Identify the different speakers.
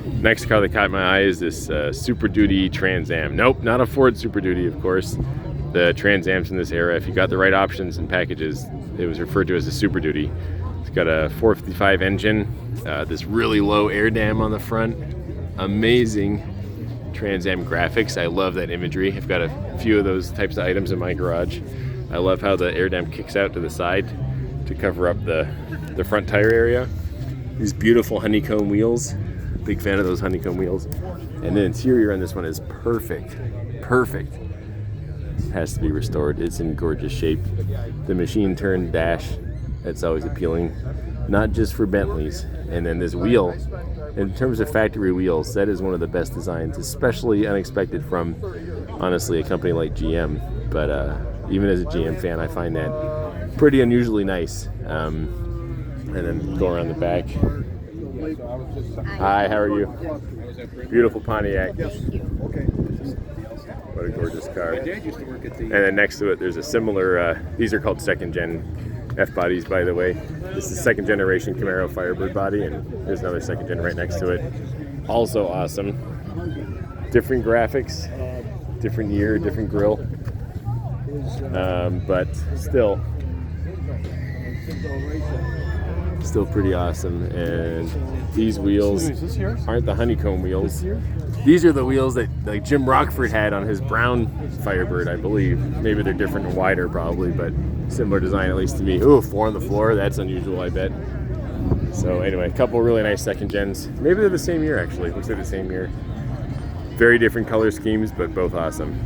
Speaker 1: Next car that caught my eye is this Super Duty Trans Am. Nope, not a Ford Super Duty, of course. The Trans Ams in this era, if you got the right options and packages, it was referred to as a Super Duty. It's got a 455 engine, this really low air dam on the front. Amazing Trans Am graphics. I love that imagery. I've got a few of those types of items in my garage. I love how the air dam kicks out to the side to cover up the front tire area. These beautiful honeycomb wheels. Big fan of those honeycomb wheels. And the interior on this one is perfect. Perfect. It has to be restored. It's in gorgeous shape. The machine turned dash, that's always appealing. Not just for Bentleys. And then this wheel, in terms of factory wheels, that is one of the best designs, especially unexpected from, honestly, a company like GM. But even as a GM fan, I find that pretty unusually nice. And then go around the back. Hi, how are you? Beautiful Pontiac. What a gorgeous car. And then next to it, there's a similar, these are called second gen F-bodies, by the way. This is second generation Camaro Firebird body, and there's another second gen right next to it. Also awesome. Different graphics, different year, different grille. But still pretty awesome. And these wheels aren't the honeycomb wheels. These are the wheels that like Jim Rockford had on his brown Firebird, I believe. Maybe they're different and wider probably, but similar design at least to me. Ooh, 4 on the floor, that's unusual, I bet. So anyway, a couple really nice second gens. Maybe they're the same year actually, looks like the same year. Very different color schemes, but both awesome.